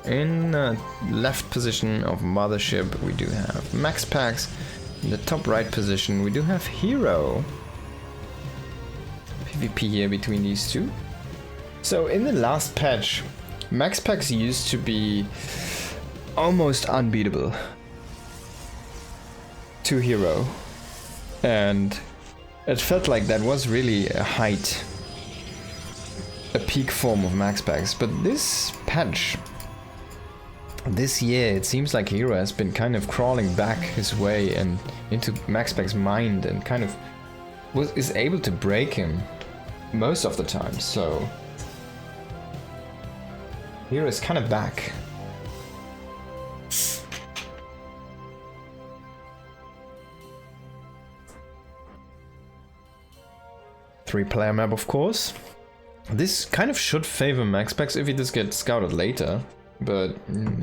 in left position of mothership, we do have MaxPax. In the top right position, we do have herO. PvP here between these two. So in the last patch, MaxPax used to be almost unbeatable to herO. And it felt like that was really a height, a peak form of MaxPax. But this patch, this year, it seems like herO has been kind of crawling back his way and into MaxPax's mind and kind of is able to break him most of the time. So herO is kind of back. Three-player map, of course. This kind of should favor MaxPax if he does get scouted later, but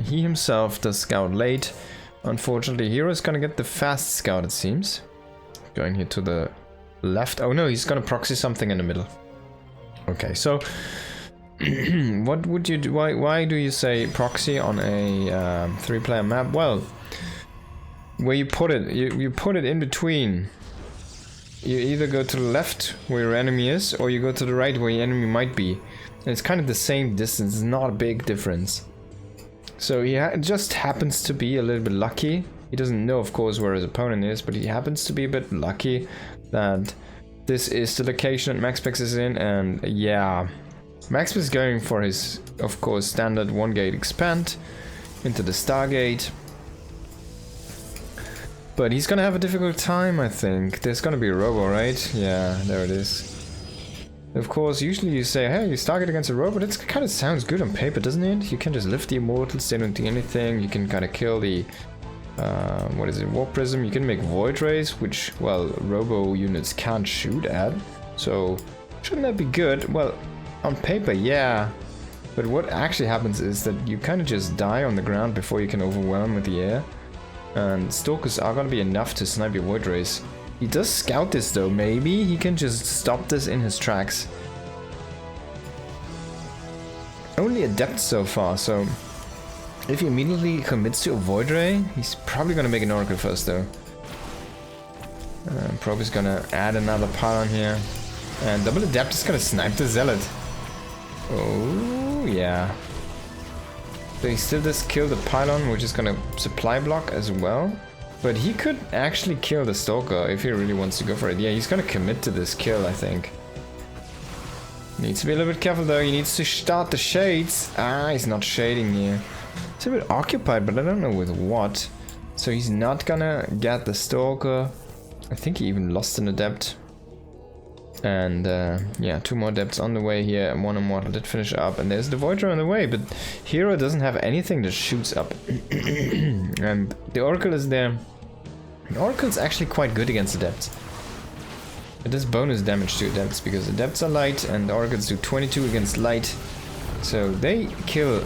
he himself does scout late. Unfortunately, herO is gonna get the fast scout, it seems. Going here to the left. Oh no, he's gonna proxy something in the middle. Okay, so what would you do? Why do you say proxy on a three-player map? Well, where you put it, you put it in between. You either go to the left where your enemy is, or you go to the right where your enemy might be. And it's kind of the same distance, it's not a big difference. So he just happens to be a little bit lucky. He doesn't know, of course, where his opponent is, but he happens to be a bit lucky that this is the location that MaxPax is in. And yeah, MaxPax is going for his, of course, standard one gate expand into the Stargate. But he's gonna have a difficult time, I think. There's gonna be a robo, right? Yeah, there it is. Of course, usually you say, hey, you target against a robo. That kind of sounds good on paper, doesn't it? You can just lift the immortals, they don't do anything. You can kind of kill the, what is it, Warp Prism. You can make Void Rays, which, well, robo units can't shoot at. So, shouldn't that be good? Well, on paper, yeah. But what actually happens is that you kind of just die on the ground before you can overwhelm with the air. And Stalkers are gonna be enough to snipe your Void Rays. He does scout this though, maybe he can just stop this in his tracks. Only Adept so far, so if he immediately commits to a Void Ray, he's probably gonna make an Oracle first though. Probe is gonna add another pylon here. And Double Adept is gonna snipe the Zealot. Oh yeah. So he still does kill the pylon, which is gonna supply block as well. But he could actually kill the Stalker if he really wants to go for it. Yeah, he's gonna commit to this kill, I think. Needs to be a little bit careful though, he needs to start the shades. Ah, he's not shading here. He's a bit occupied, but I don't know with what. So he's not gonna get the Stalker. I think he even lost an Adept. And yeah, two more Adepts on the way here, and one Immortal did finish up, and there's the Void Ray on the way, but herO doesn't have anything that shoots up. And the Oracle is there. The Oracle's actually quite good against Adepts. It does bonus damage to Adepts, because Adepts are light, and the Oracles do 22 against light. So they kill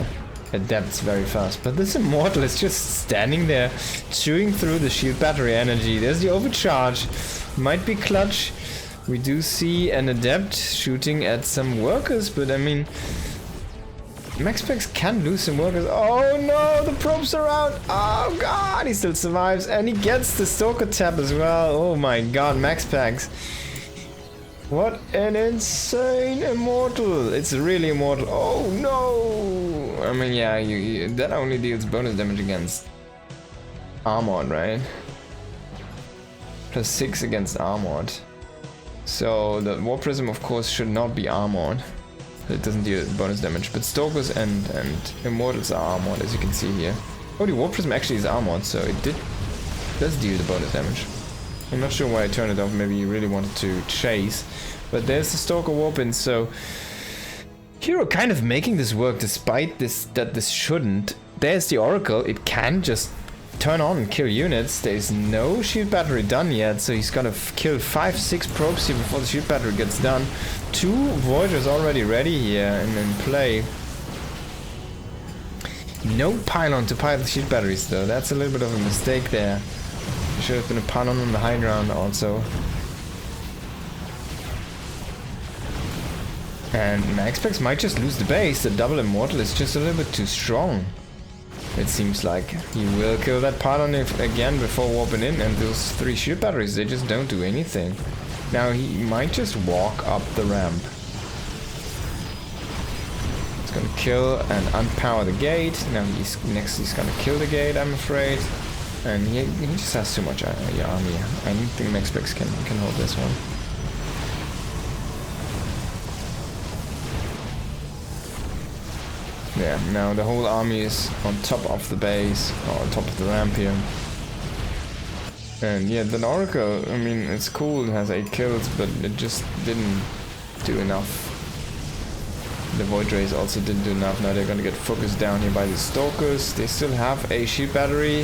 Adepts very fast. But this Immortal is just standing there, chewing through the shield battery energy. There's the overcharge. Might be clutch. We do see an Adept shooting at some workers, but I mean, MaxPax can lose some workers. Oh no, the probes are out. Oh god, he still survives, and he gets the Stalker tap as well. Oh my god, MaxPax. What an insane Immortal. It's really Immortal. Oh no. I mean, yeah, that only deals bonus damage against Armored, right? +6 against Armored. So the Warp Prism, of course, should not be armored. It doesn't deal bonus damage, but Stalkers and Immortals are armored, as you can see here. Oh, the Warp Prism actually is armored, so it does deal the bonus damage. I'm not sure why I turned it off. Maybe you really wanted to chase, but there's the Stalker Warp-in. So herO kind of making this work, despite that this shouldn't. There's the Oracle. It can just turn on and kill units. There's no shield battery done yet, so he's gonna kill 5-6 probes here before the shield battery gets done. 2 Voiders already ready here and in play. No pylon to pile the shield batteries though. That's a little bit of a mistake there. There should have been a pylon on the high ground also. And MaxPax might just lose the base. The double Immortal is just a little bit too strong. It seems like he will kill that pylon again before warping in, and those 3 shield batteries, they just don't do anything. Now he might just walk up the ramp. He's gonna kill and unpower the gate. Now he's gonna kill the gate, I'm afraid. And he just has too much army. I don't think MaxPax can hold this one. Yeah, now the whole army is on top of the base, or on top of the ramp here. And yeah, the Oracle, I mean, it's cool, it has 8 kills, but it just didn't do enough. The Void Rays also didn't do enough. Now they're gonna get focused down here by the Stalkers. They still have a shield battery,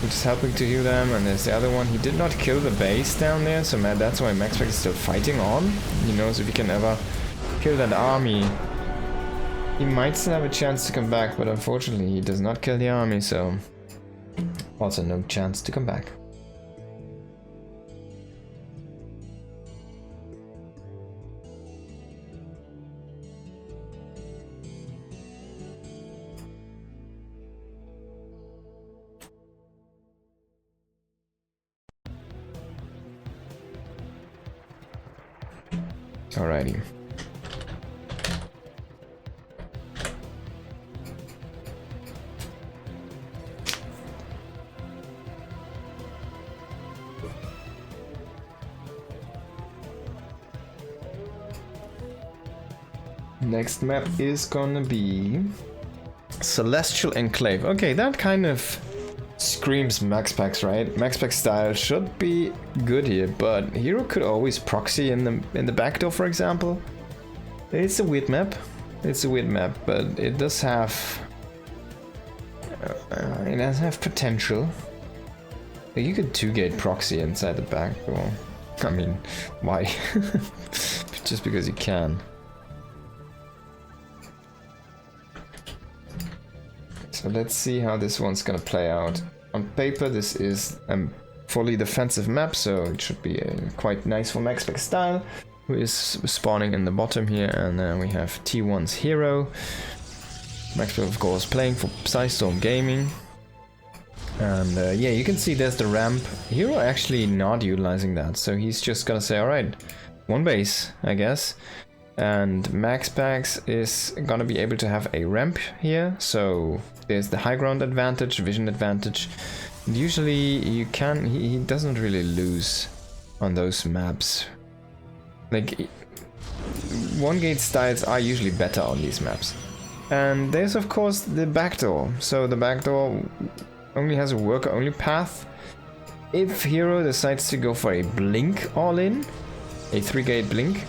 which is helping to heal them, and there's the other one. He did not kill the base down there, so that's why MaxPax is still fighting on. He knows if he can ever kill that army, he might still have a chance to come back, but unfortunately he does not kill the army, so also no chance to come back. Alrighty. Next map is gonna be Celestial Enclave. Okay, that kind of screams MaxPax, right? MaxPax style should be good here, but herO could always proxy in the back door, for example. It's a weird map. It's a weird map, but it does have potential. You could 2-gate proxy inside the back door. I mean, why? Just because you can. So let's see how this one's gonna play out. On paper, this is a fully defensive map, so it should be quite nice for MaxPax style, who is spawning in the bottom here, and then we have T1's herO. MaxPax, of course, playing for Psystorm Gaming. And yeah, you can see there's the ramp. herO actually not utilizing that, so he's just gonna say, alright, 1 base, I guess. And MaxPax is gonna be able to have a ramp here, so there's the high ground advantage, vision advantage. And usually you can, he doesn't really lose on those maps. Like, 1-gate styles are usually better on these maps. And there's of course the backdoor. So the backdoor only has a worker only path. If herO decides to go for a blink all-in, a 3-gate blink,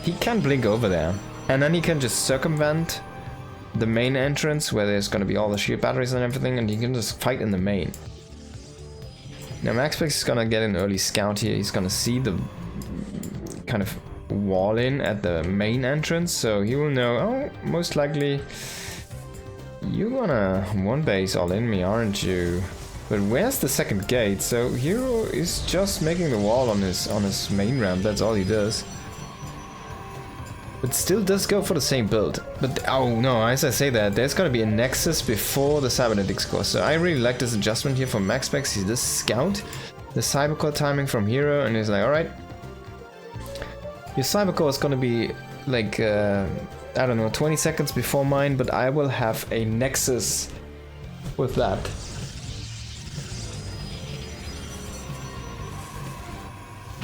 he can blink over there, and then he can just circumvent the main entrance where there's gonna be all the shield batteries and everything, and he can just fight in the main. Now MaxPax is gonna get an early scout here. He's gonna see the kind of wall in at the main entrance, so he will know, oh, most likely you're gonna 1 base all in me, aren't you? But where's the 2nd gate? So herO is just making the wall on his main ramp. That's all he does. But still does go for the same build. But oh no, as I say that, there's gonna be a Nexus before the Cybernetics core. So I really like this adjustment here from MaxPax. He does scout the Cybercore timing from herO, and he's like, alright, your Cybercore is gonna be like, I don't know, 20 seconds before mine, but I will have a Nexus with that.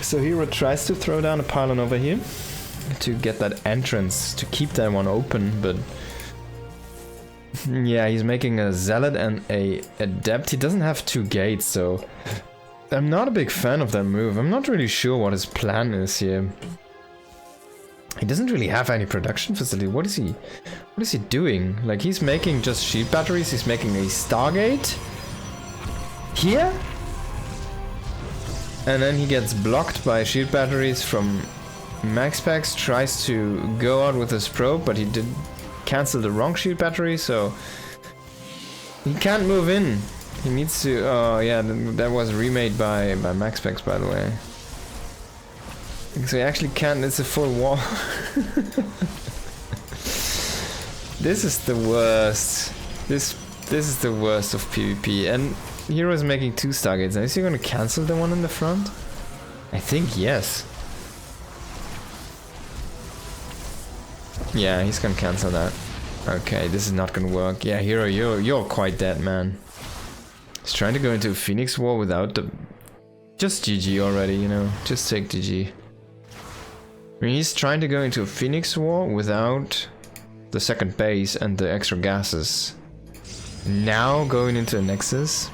So herO tries to throw down a pylon over here to get that entrance, to keep that one open, but yeah, he's making a Zealot and a Adept. He doesn't have 2 gates, so I'm not a big fan of that move. I'm not really sure what his plan is here. He doesn't really have any production facility. What is he doing? Like, he's making just shield batteries, he's making a Stargate here, and then he gets blocked by shield batteries from MaxPax. Tries to go out with his probe, but he did cancel the wrong shield battery, so he can't move in. He needs to. Oh yeah, that was remade by MaxPax, by the way. So he actually can't. It's a full wall. This is the worst. This This is the worst of PvP. And herO is making 2 Stargates. Now, is he gonna cancel the one in the front? I think yes. Yeah, he's gonna cancel that. Okay, this is not gonna work. Yeah, herO, you're quite dead, man. He's trying to go into a Phoenix War without the... Just GG already, you know. Just take GG. I mean, he's trying to go into a Phoenix War without the second base and the extra gases. Now going into a Nexus.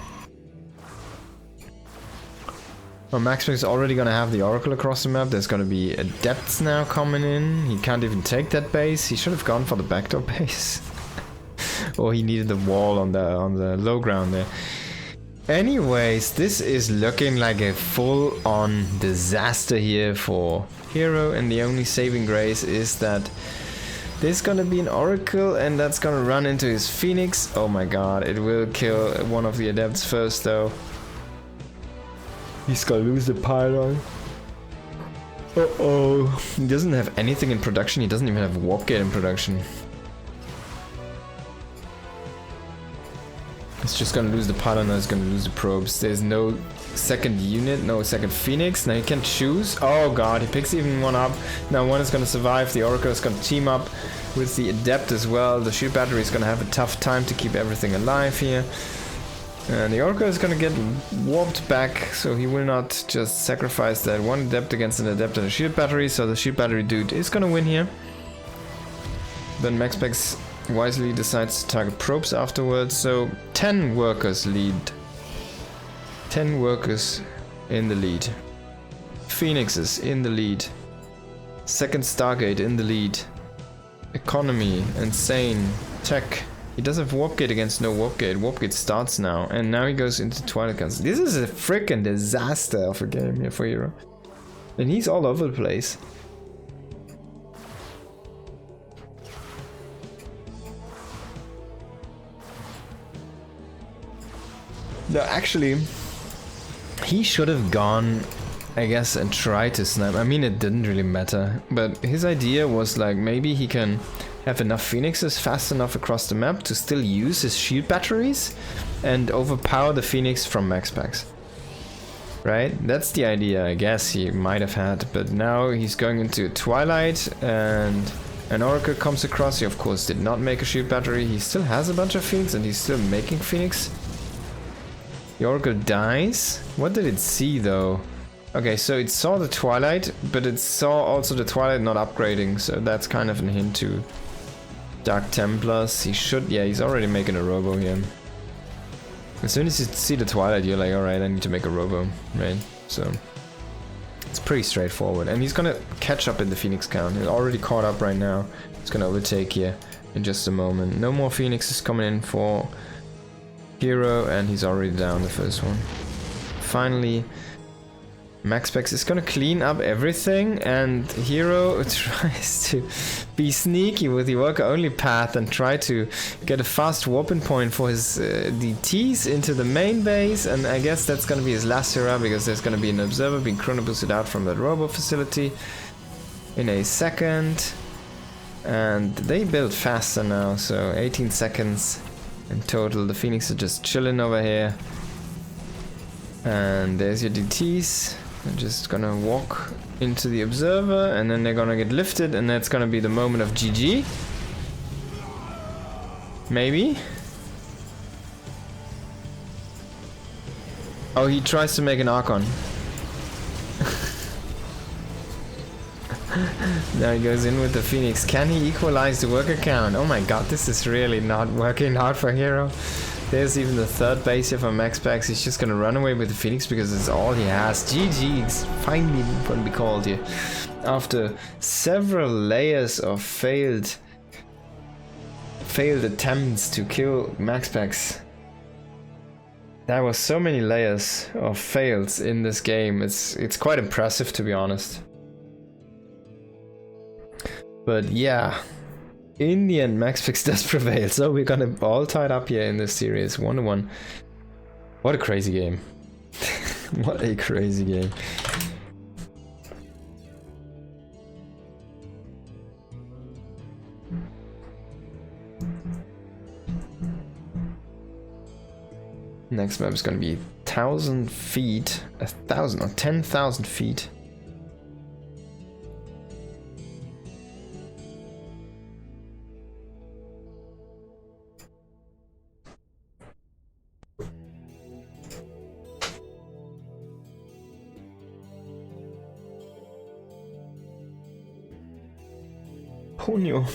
Well, MaxPax is already gonna have the Oracle across the map. There's gonna be Adepts now coming in. He can't even take that base. He should have gone for the backdoor base. Or he needed the wall on the low ground there. Anyways, this is looking like a full-on disaster here for herO, and the only saving grace is that there's gonna be an Oracle and that's gonna run into his Phoenix. Oh my god, it will kill one of the Adepts first though. He's gonna lose the pylon. Uh-oh. He doesn't have anything in production, he doesn't even have Warp Gate in production. It's just gonna lose the pylon or it's gonna lose the probes. There's no second unit, no second Phoenix. Now he can choose. Oh god, he picks even one up. Now one is gonna survive. The Oracle is gonna team up with the Adept as well. The shield battery is gonna have a tough time to keep everything alive here. And the Oracle is gonna get warped back, so he will not just sacrifice that one Adept against an Adept and a shield battery. So the shield battery dude is gonna win here. Then MaxPax wisely decides to target probes afterwards, so 10 workers lead. 10 workers in the lead. Phoenixes in the lead. Second Stargate in the lead. Economy, insane, tech. He does have Warp Gate against no Warp Gate. Warp Gate starts now, and now he goes into Twilight Council. This is a freaking disaster of a game here for herO. And he's all over the place. No, actually, he should have gone, I guess, and tried to snipe. I mean, it didn't really matter. But his idea was like, maybe he can have enough Phoenixes fast enough across the map to still use his shield batteries and overpower the Phoenix from MaxPax. Right? That's the idea, I guess, he might have had. But now he's going into Twilight and an Oracle comes across. He, of course, did not make a shield battery. He still has a bunch of Phoenix and he's still making Phoenix. The Oracle dies. What did it see though? Okay, so it saw the Twilight, but it saw also the Twilight not upgrading, so that's kind of a hint to Dark Templars. He should, yeah, he's already making a robo here. As soon as you see the Twilight, you're like, alright, I need to make a robo, right? So it's pretty straightforward. And he's gonna catch up in the Phoenix count. He's already caught up right now. He's gonna overtake here in just a moment. No more Phoenixes coming in for herO, and he's already down the first one. Finally, MaxPax is gonna clean up everything, and herO tries to be sneaky with the worker only path and try to get a fast warping point for his DTs into the main base, and I guess that's gonna be his last hurrah because there's gonna be an observer being chrono boosted out from that robo facility in a second. And they build faster now, so 18 seconds. In total, the Phoenix are just chilling over here. And there's your DTs. They're just gonna walk into the observer and then they're gonna get lifted and that's gonna be the moment of GG. Maybe. Oh, he tries to make an Archon. Now he goes in with the Phoenix. Can he equalize the worker count? Oh my god, this is really not working out for herO. There's even the third base here for MaxPax. He's just gonna run away with the Phoenix because it's all he has. GG, it's finally gonna be called here. After several layers of failed attempts to kill MaxPax. There was so many layers of fails in this game. It's quite impressive, to be honest. But yeah, in the end, MaxPax does prevail. So we're gonna all tied up here in this series, 1-1. What a crazy game! What a crazy game! Next map is gonna be 1,000 feet, 1,000 or 10,000 feet. Junio.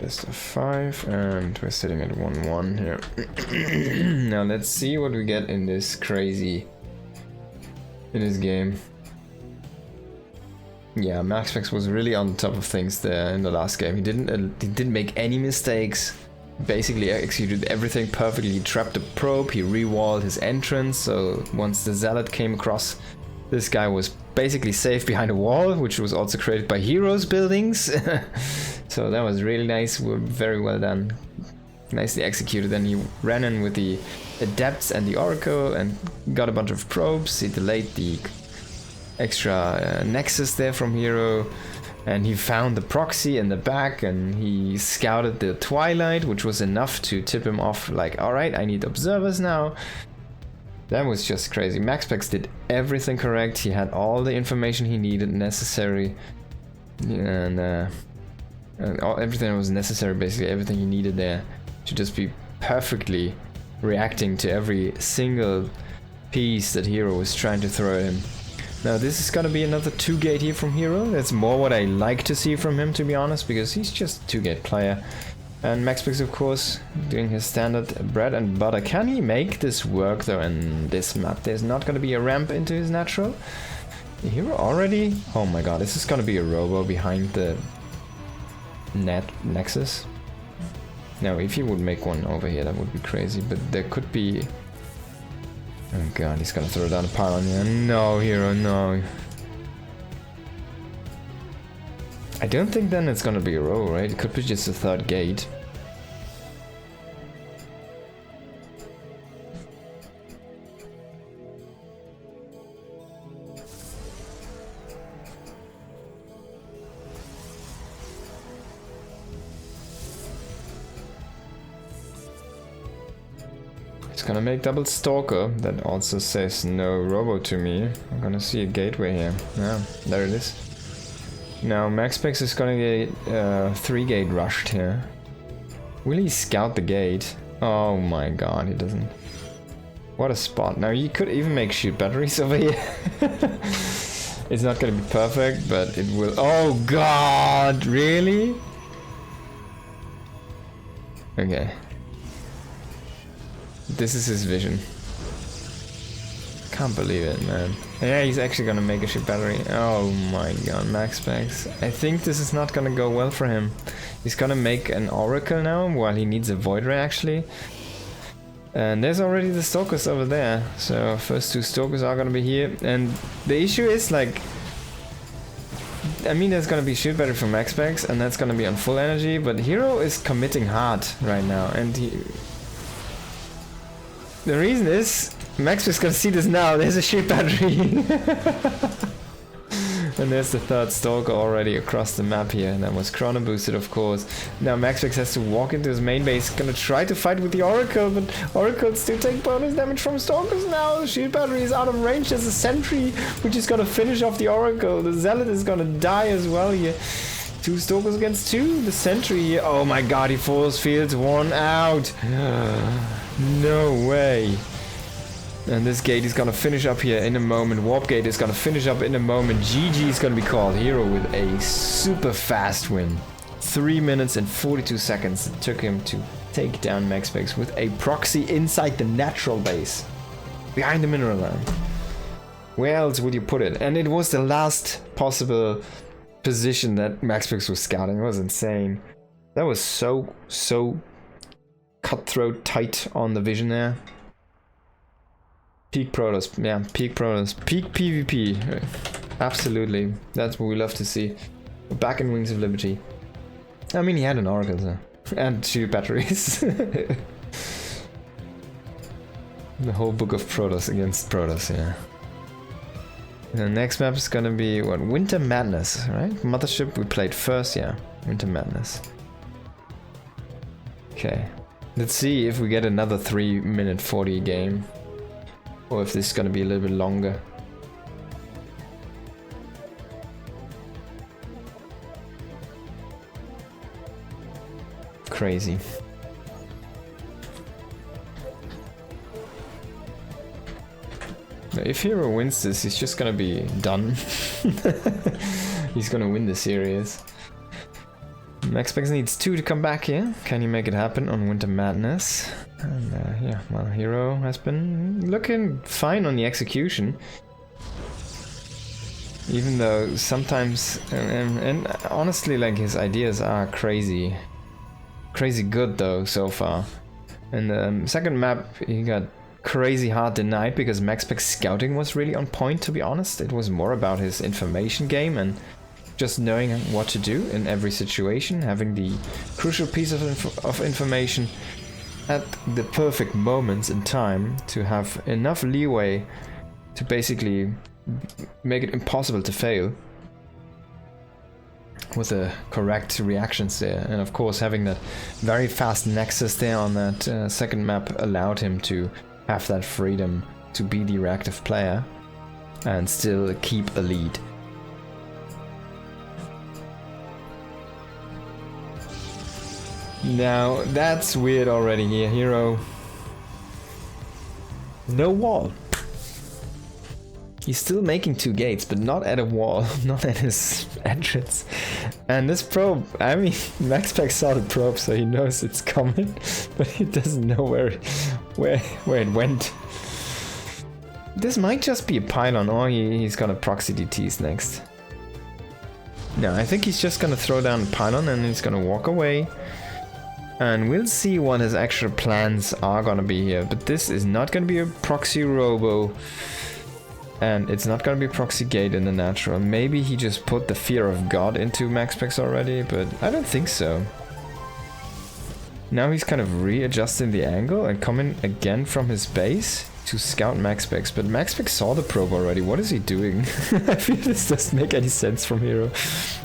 Best of 5, and we're sitting at 1-1 here. Now let's see what we get in this game. Yeah, MaxPax was really on top of things there in the last game. He didn't make any mistakes. Basically executed everything perfectly. He trapped the probe, he re-walled his entrance, so once the zealot came across, this guy was basically safe behind a wall, which was also created by herO's buildings. So that was really nice, very well done. Nicely executed. Then he ran in with the adepts and the oracle and got a bunch of probes. He delayed the extra nexus there from herO. And he found the proxy in the back, and he scouted the twilight, which was enough to tip him off, like, alright, I need observers now. That was just crazy. MaxPax did everything correct. He had all the information he needed, necessary, and everything that was necessary, basically everything he needed there to just be perfectly reacting to every single piece that herO was trying to throw at him. Now this is gonna be another 2-gate here from herO. That's more what I like to see from him, to be honest, because he's just a 2-gate player. And MaxPax, of course, doing his standard bread and butter. Can he make this work though in this map? There's not gonna be a ramp into his natural. herO already? Oh my god, this is gonna be a robo behind the nexus. Now if he would make one over here, that would be crazy, but there could be... Oh god, he's gonna throw down a pylon here. No, herO, no. I don't think then it's gonna be a row, right? It could be just a 3rd gate. It's gonna make double stalker. That also says no robo to me. I'm gonna see a gateway here. Yeah, there it is. Now MaxPax is gonna get 3-gate rushed here. Will he scout the gate? Oh my god, he doesn't. What a spot. Now you could even make shoot batteries over here. It's not gonna be perfect, but it will. Oh god, really? Okay. This is his vision. Can't believe it, man. Yeah, he's actually gonna make a ship battery. Oh my god, MaxPax. I think this is not gonna go well for him. He's gonna make an oracle now, while he needs a void ray actually. And there's already the stalkers over there. So first 2 stalkers are gonna be here. And the issue is like... I mean, there's gonna be shoot battery from MaxPax, and that's gonna be on full energy, but herO is committing hard right now, and the reason is, MaxPax is gonna see this now, there's a ship battery. And there's the 3rd stalker already across the map here, and that was chrono boosted, of course. Now MaxPax has to walk into his main base, gonna try to fight with the oracle, but oracles still take bonus damage from stalkers now. The shield battery is out of range, there's a sentry, which is gonna finish off the oracle. The zealot is gonna die as well here. 2 stalkers against 2, the sentry here. Oh my god, he force fields 1 out. No way. And this gate is gonna finish up here in a moment. Warp gate is gonna finish up in a moment. GG is gonna be called. herO with a super fast win. 3 minutes and 42 seconds it took him to take down MaxPax with a proxy inside the natural base. Behind the mineral line. Where else would you put it? And it was the last possible position that MaxPax was scouting. It was insane. That was so cutthroat tight on the vision there. Peak Protoss, yeah, peak Protoss, peak PvP, absolutely, that's what we love to see. Back in Wings of Liberty. I mean, he had an oracle there, and 2 batteries. The whole book of Protoss against Protoss, yeah. The next map is gonna be what? Winter Madness, right? Mothership we played first, yeah. Winter Madness. Okay. Let's see if we get another 3-minute 40 game. Or if this is gonna be a little bit longer. Crazy. If herO wins this, he's just gonna be done. He's gonna win the series. MaxPax needs 2 to come back here. Can he make it happen on Winter Madness? And yeah, well, herO has been looking fine on the execution. Even though sometimes, and honestly, like, his ideas are crazy. Crazy good though, so far. In the second map, he got crazy hard denied because MaxPax scouting was really on point, to be honest. It was more about his information game and just knowing what to do in every situation, having the crucial piece of information at the perfect moments in time to have enough leeway to basically make it impossible to fail with the correct reactions there. And of course, having that very fast nexus there on that second map allowed him to have that freedom to be the reactive player and still keep a lead. Now that's weird already here, herO. No wall. He's still making 2 gates, but not at a wall, not at his entrance. And this probe, I mean, MaxPax saw the probe, so he knows it's coming, but he doesn't know where it went. This might just be a pylon, or he's gonna proxy DTs next. No, I think he's just gonna throw down a pylon and he's gonna walk away. And we'll see what his actual plans are gonna be here. But this is not gonna be a proxy robo. And it's not gonna be proxy gate in the natural. Maybe he just put the fear of God into MaxPax already, but I don't think so. Now he's kind of readjusting the angle and coming again from his base to scout MaxPax. But MaxPax saw the probe already. What is he doing? I feel this doesn't make any sense from herO.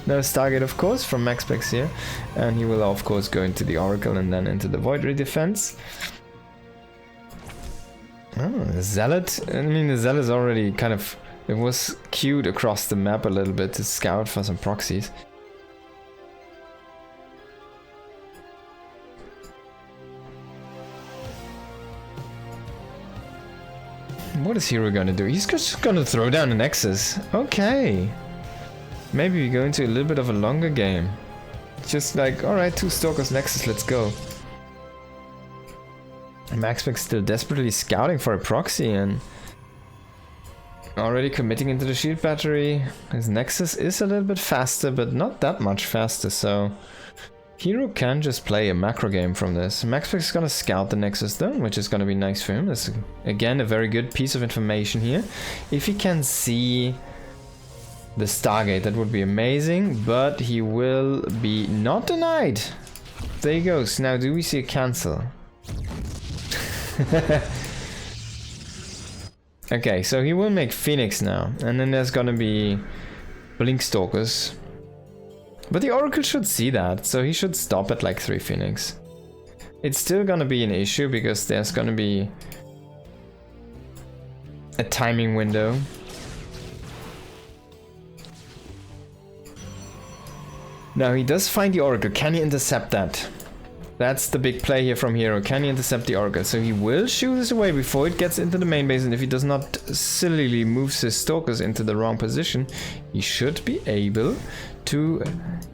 Now Stargate, of course, from MaxPax here. And he will, of course, go into the Oracle and then into the Void Ray defense. Oh, the Zealot. I mean, the Zealot is already kind of... It was queued across the map a little bit to scout for some proxies. What is herO gonna do? He's just gonna throw down an Nexus. Okay. Maybe we go into a little bit of a longer game. Just like, alright, 2 Stalkers Nexus, let's go. MaxPax still desperately scouting for a proxy and already committing into the shield battery. His Nexus is a little bit faster, but not that much faster, so herO can just play a macro game from this. MaxPax is gonna scout the Nexus though, which is gonna be nice for him. That's again a very good piece of information here. If he can see the Stargate, that would be amazing, but he will be not denied. There he goes. Now, do we see a cancel? Okay, so he will make Phoenix now, and then there's gonna be Blink Stalkers. But the Oracle should see that, so he should stop at like 3 Phoenix. It's still gonna be an issue because there's gonna be a timing window. Now he does find the Oracle. Can he intercept that? That's the big play here from herO. Can he intercept the Oracle? So he will shoot this away before it gets into the main base, and if he does not sillily move his Stalkers into the wrong position, he should be able to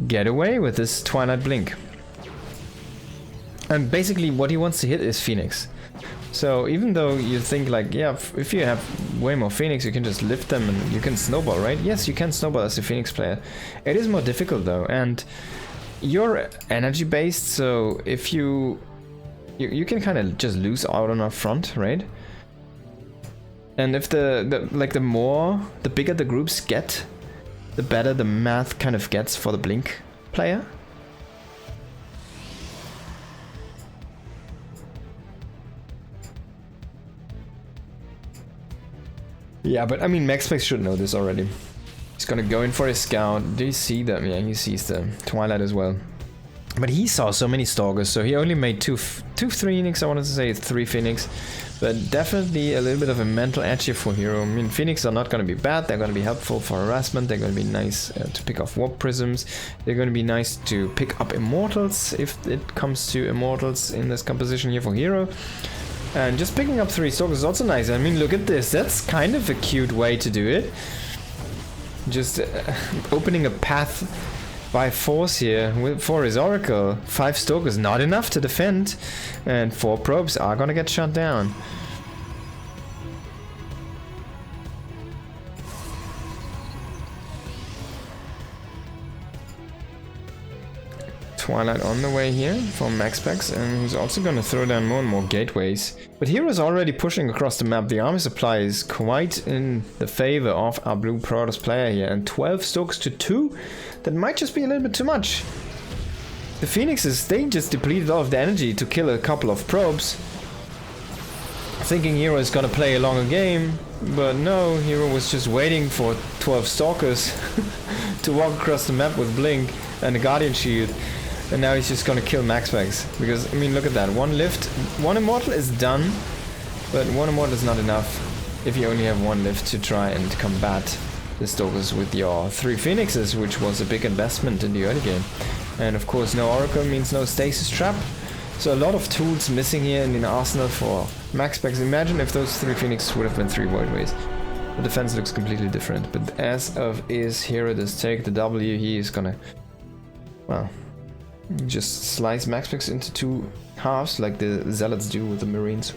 get away with this Twilight Blink. And basically what he wants to hit is Phoenix. So even though you think like, yeah, if you have way more Phoenix, you can just lift them and you can snowball, right? Yes, you can snowball as a Phoenix player. It is more difficult though, and you're energy based, so if you can kind of just lose out on up front, right? And if the bigger the groups get, the better the math kind of gets for the Blink player. Yeah, but I mean, MaxPax should know this already. He's gonna go in for his scout. Do you see them? Yeah, he sees the Twilight as well. But he saw so many Stalkers, so he only made two Phoenix. I wanted to say 3 Phoenix. But definitely a little bit of a mental edge here for herO. I mean, Phoenix are not going to be bad. They're going to be helpful for harassment. They're going to be nice to pick off Warp Prisms. They're going to be nice to pick up Immortals if it comes to Immortals in this composition here for herO. And just picking up 3 Stalkers is also nice. I mean, look at this. That's kind of a cute way to do it. Just opening a path by force here for his Oracle. 5 Stalkers, not enough to defend. And 4 probes are gonna get shot down. Twilight on the way here from MaxPax, and he's also gonna throw down more and more gateways. But hero's already pushing across the map. The army supply is quite in the favor of our blue Protoss player here, and 12 Stalkers to 2? That might just be a little bit too much. The Phoenixes, they just depleted all of the energy to kill a couple of probes. Thinking herO is gonna play a longer game, but no, herO was just waiting for 12 Stalkers to walk across the map with Blink and a Guardian Shield. And now he's just gonna kill MaxPax. Because, I mean, look at that. 1 lift, 1 Immortal is done, but 1 Immortal is not enough if you only have 1 lift to try and combat the Stalkers with your 3 Phoenixes, which was a big investment in the early game. And of course, no Oracle means no Stasis Trap. So a lot of tools missing here in the arsenal for MaxPax. Imagine if those 3 Phoenixes would have been 3 Voidways. The defense looks completely different. But as of is, herO does take the W. He is gonna, well, just slice MaxPax into 2 halves like the Zealots do with the Marines.